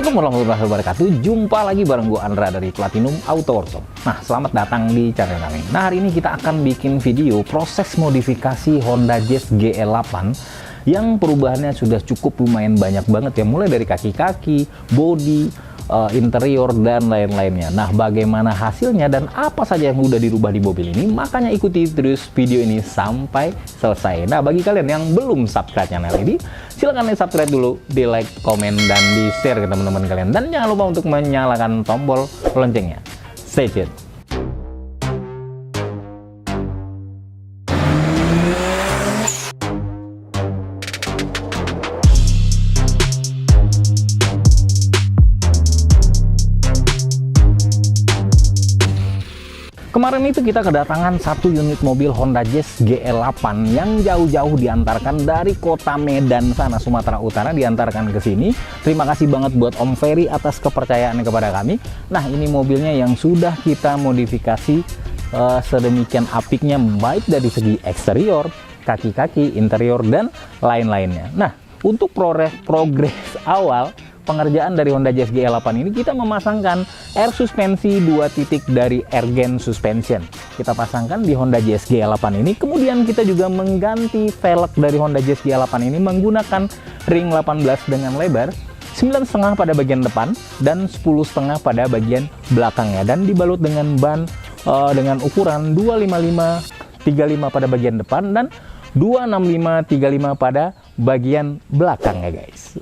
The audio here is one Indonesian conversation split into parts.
Assalamualaikum warahmatullahi wabarakatuh. Jumpa lagi bareng gue Andra dari Platinum Auto Workshop. Nah, selamat datang di channel kami. Nah, hari ini kita akan bikin video proses modifikasi Honda Jazz GL8 yang perubahannya sudah cukup lumayan banyak banget ya, mulai dari kaki-kaki, bodi, interior, dan lain-lainnya. Nah, bagaimana hasilnya dan apa saja yang udah dirubah di mobil ini, makanya ikuti terus video ini sampai selesai. Nah, bagi kalian yang belum subscribe channel ini, silahkan subscribe dulu, di like, komen, dan di share ke teman-teman kalian. Dan jangan lupa untuk menyalakan tombol loncengnya. Stay tuned. Kemarin itu kita kedatangan satu unit mobil Honda Jazz GL8 yang jauh-jauh diantarkan dari kota Medan sana, Sumatera Utara, diantarkan ke sini. Terima kasih banget buat Om Ferry atas kepercayaannya kepada kami. Nah, ini mobilnya yang sudah kita modifikasi sedemikian apiknya, baik dari segi eksterior, kaki-kaki, interior, dan lain-lainnya. Nah, untuk progres awal pengerjaan dari Honda Jazz GL8 ini, kita memasangkan air suspensi 2 titik dari Ergen Suspension. Kita pasangkan di Honda Jazz GL8 ini. Kemudian kita juga mengganti velg dari Honda Jazz GL8 ini menggunakan ring 18 dengan lebar 9,5 pada bagian depan dan 10,5 pada bagian belakangnya, dan dibalut dengan ban dengan ukuran 255/35 pada bagian depan dan 265/35 pada bagian belakangnya, guys.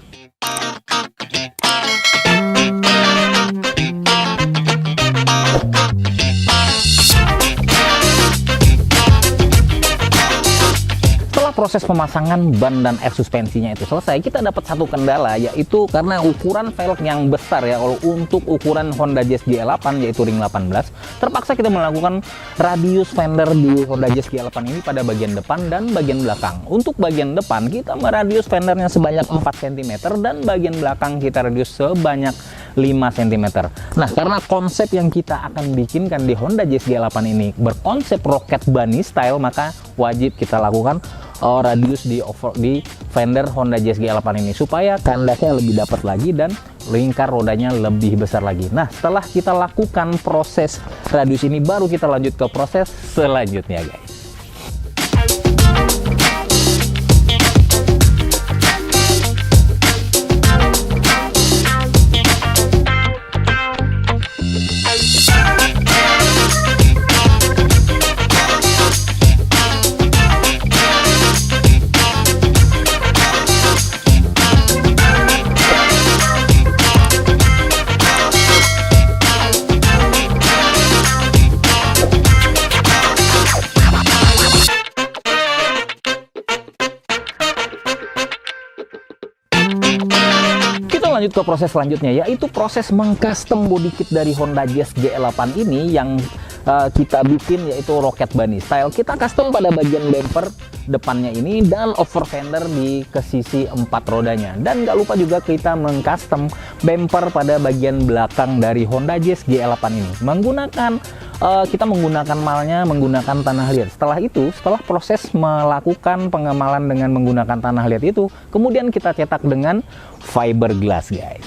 Proses pemasangan ban dan air suspensinya itu selesai, kita dapat satu kendala, yaitu karena ukuran velg yang besar ya. Kalau untuk ukuran Honda Jazz GL8 yaitu ring 18, terpaksa kita melakukan radius fender di Honda Jazz GL8 ini pada bagian depan dan bagian belakang. Untuk bagian depan kita meradius fendernya sebanyak 4 cm dan bagian belakang kita radius sebanyak 5 cm. Nah, karena konsep yang kita akan bikinkan di Honda Jazz GL8 ini berkonsep rocket bunny style, maka wajib kita lakukan radius di fender Honda Jazz GL8 ini supaya kandasnya lebih dapat lagi dan lingkar rodanya lebih besar lagi. Nah, setelah kita lakukan proses radius ini, baru kita lanjut ke proses selanjutnya, guys. Lanjut ke proses selanjutnya, yaitu proses mengcustom body kit dari Honda Jazz GL8 ini yang kita bikin, yaitu rocket bunny style. Kita custom pada bagian bumper depannya ini dan over fender di ke sisi 4 rodanya, dan nggak lupa juga kita mengcustom bumper pada bagian belakang dari Honda Jazz GL8 ini menggunakan kita menggunakan malnya menggunakan tanah liat. Setelah itu, setelah proses melakukan pengemalan dengan menggunakan tanah liat itu, kemudian kita cetak dengan fiberglass, guys.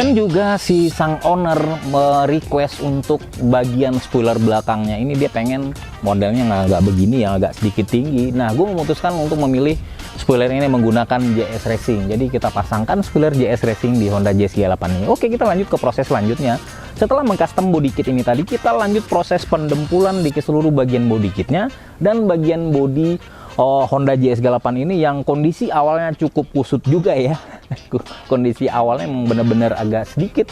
Dan juga si sang owner request untuk bagian spoiler belakangnya ini dia pengen modelnya nggak begini ya, agak sedikit tinggi. Nah, gue memutuskan untuk memilih spoiler ini menggunakan JS Racing. Jadi kita pasangkan spoiler JS Racing di Honda Jazz G8 ini. Oke, kita lanjut ke proses selanjutnya. Setelah mengcustom body kit ini tadi, kita lanjut proses pendempulan di seluruh bagian body kitnya dan bagian body Honda JS G8 ini yang kondisi awalnya cukup kusut juga ya. Kondisi awalnya memang benar-benar agak sedikit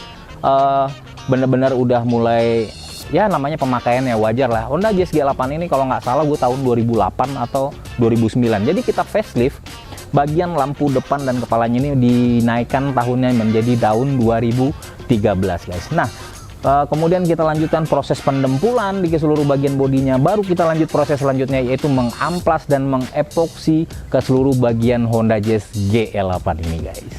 benar-benar udah mulai ya namanya pemakaiannya wajar lah. Honda Jazz G8 ini kalau nggak salah gue tahun 2008 atau 2009. Jadi kita facelift, bagian lampu depan dan kepalanya ini dinaikkan tahunnya menjadi tahun 2013 guys. Nah, kemudian kita lanjutkan proses pendempulan di seluruh bagian bodinya. Baru kita lanjut proses selanjutnya, yaitu mengamplas dan mengepoksi ke seluruh bagian Honda Jazz GL8 ini guys.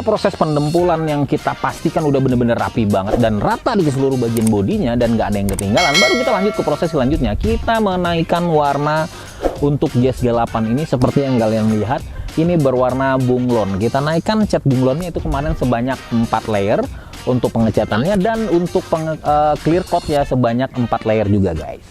Proses pendempulan yang kita pastikan udah bener-bener rapi banget dan rata di seluruh bagian bodinya dan nggak ada yang ketinggalan, baru kita lanjut ke proses selanjutnya. Kita menaikkan warna untuk Jazz G8 ini seperti yang kalian lihat, ini berwarna bunglon. Kita naikkan cat bunglonnya itu kemarin sebanyak 4 layer untuk pengecatannya, dan untuk clear coat ya sebanyak 4 layer juga guys.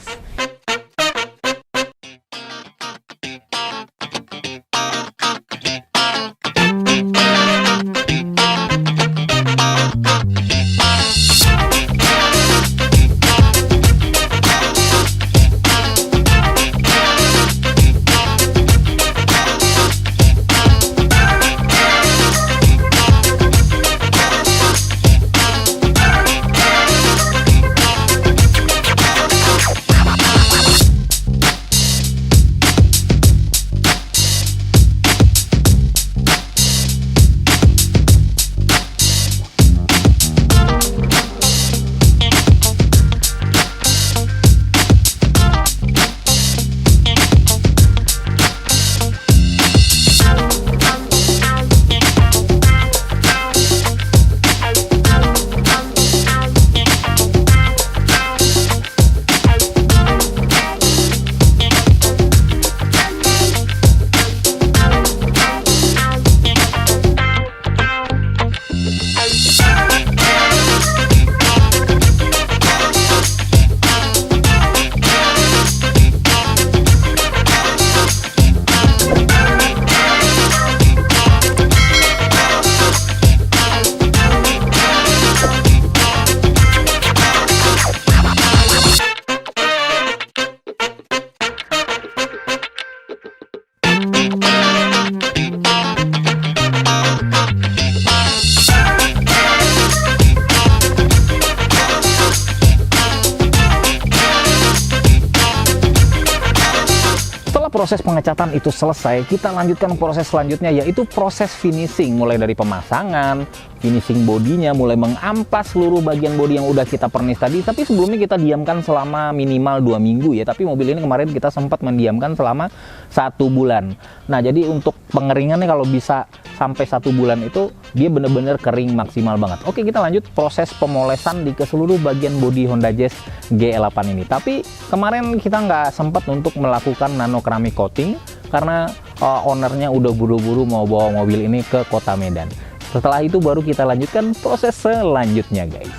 Proses pengecatan itu selesai, kita lanjutkan proses selanjutnya, yaitu proses finishing, mulai dari pemasangan, finishing bodinya, mulai mengamplas seluruh bagian bodi yang udah kita pernis tadi. Tapi sebelumnya kita diamkan selama minimal 2 minggu ya, tapi mobil ini kemarin kita sempat mendiamkan selama 1 bulan. Nah, jadi untuk pengeringannya kalau bisa sampai 1 bulan itu dia bener-bener kering maksimal banget. Oke, kita lanjut proses pemolesan di seluruh bagian bodi Honda Jazz GL8 ini. Tapi kemarin kita nggak sempat untuk melakukan nano keramik coating karena ownernya udah buru-buru mau bawa mobil ini ke kota Medan. Setelah itu baru kita lanjutkan proses selanjutnya guys.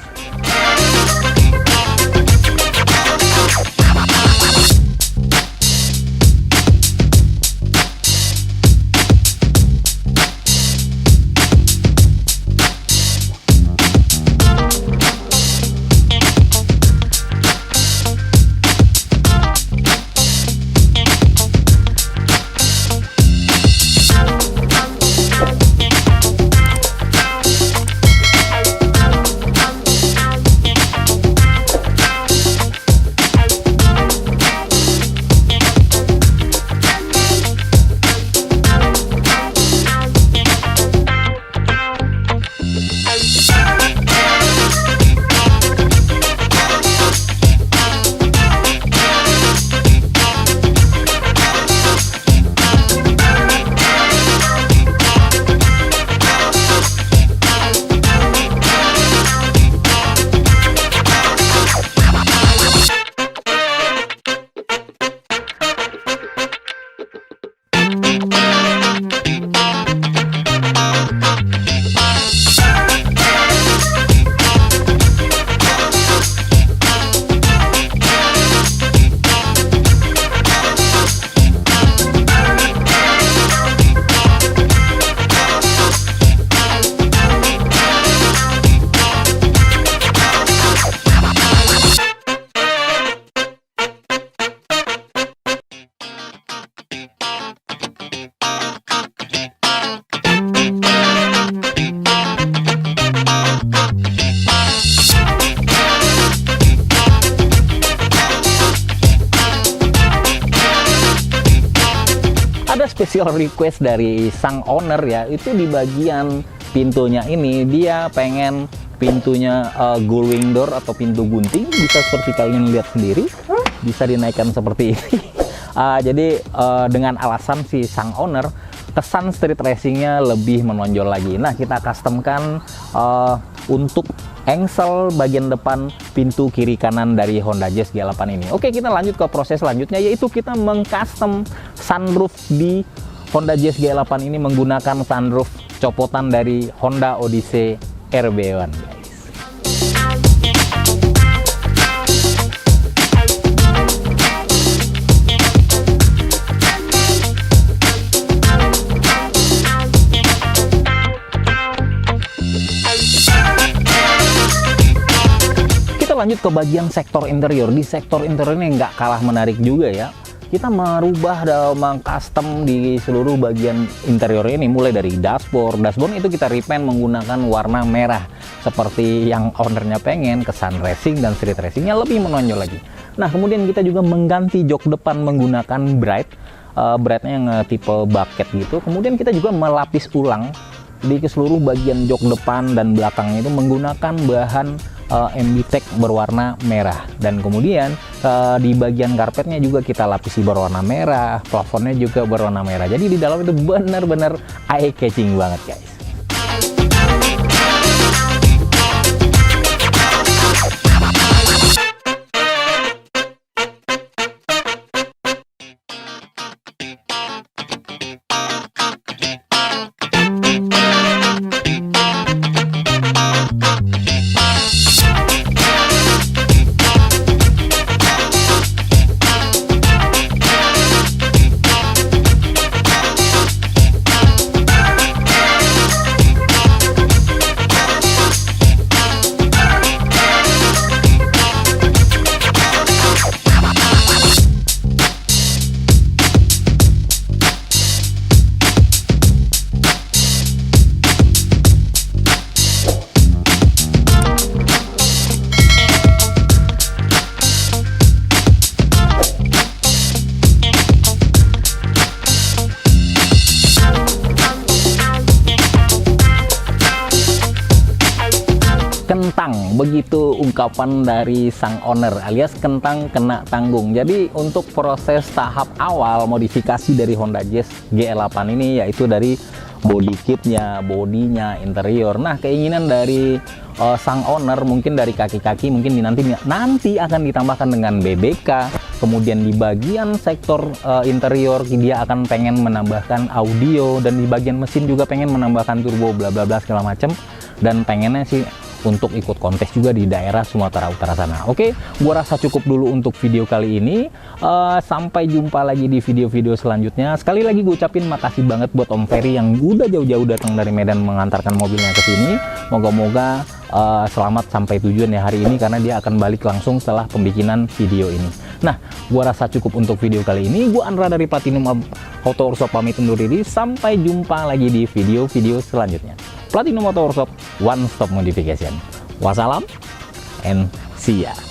special request dari sang owner ya, itu di bagian pintunya ini dia pengen pintunya gullwing door atau pintu gunting, bisa seperti kalian lihat sendiri, bisa dinaikkan seperti ini. Jadi dengan alasan si sang owner, kesan street racingnya lebih menonjol lagi. Nah, kita customkan untuk engsel bagian depan pintu kiri kanan dari Honda Jazz G8 ini. Oke, kita lanjut ke proses selanjutnya, yaitu kita mengcustom sunroof di Honda Jazz G8 ini menggunakan sunroof copotan dari Honda Odyssey RB1, guys. Lanjut ke bagian sektor interior. Di sektor interior ini nggak kalah menarik juga ya. Kita merubah dan mengcustom di seluruh bagian interior ini, mulai dari dashboard. Dashboard itu kita repaint menggunakan warna merah seperti yang ownernya pengen, kesan racing dan street racingnya lebih menonjol lagi. Nah, kemudian kita juga mengganti jok depan menggunakan brightnya yang tipe bucket gitu. Kemudian kita juga melapis ulang di seluruh bagian jok depan dan belakang itu menggunakan bahan MBTEC berwarna merah, dan kemudian di bagian karpetnya juga kita lapisi berwarna merah, plafonnya juga berwarna merah. Jadi di dalam itu benar-benar eye catching banget, guys. Kentang, begitu ungkapan dari sang owner, alias kentang kena tanggung. Jadi untuk proses tahap awal modifikasi dari Honda Jazz GL8 ini, yaitu dari body kitnya, bodinya, interior. Nah, keinginan dari sang owner mungkin dari kaki-kaki mungkin nanti akan ditambahkan dengan BBK. Kemudian di bagian sektor interior dia akan pengen menambahkan audio, dan di bagian mesin juga pengen menambahkan turbo bla bla bla segala macam, dan pengennya sih untuk ikut kontes juga di daerah Sumatera Utara sana. Oke, gua rasa cukup dulu untuk video kali ini. Sampai jumpa lagi di video-video selanjutnya. Sekali lagi gue ucapin makasih banget buat Om Ferry yang udah jauh-jauh datang dari Medan mengantarkan mobilnya ke sini. Moga-moga selamat sampai tujuan ya hari ini, karena dia akan balik langsung setelah pembikinan video ini. Nah, gua rasa cukup untuk video kali ini. Gua Andra dari Platinum Auto Workshop pamit undur diri. Sampai jumpa lagi di video-video selanjutnya. Platinum Auto Workshop, one stop modification. Wassalam and see ya.